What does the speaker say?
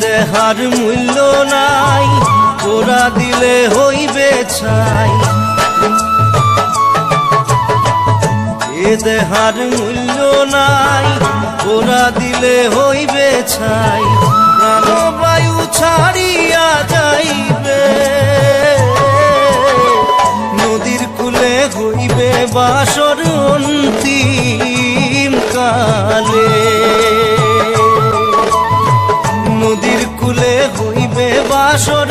দেহার মূল্য নাই, ওরা দিলে হইবে ছাই। এ দেহার মূল্য নাই, ওরা দিলে হইবে ছাই। প্রাণবায়ু ছাড়িয়া যাইবে, নদীর কূলে হইবে বাসর অন্তিম কালে। নদীর কূলে হইবে বাসর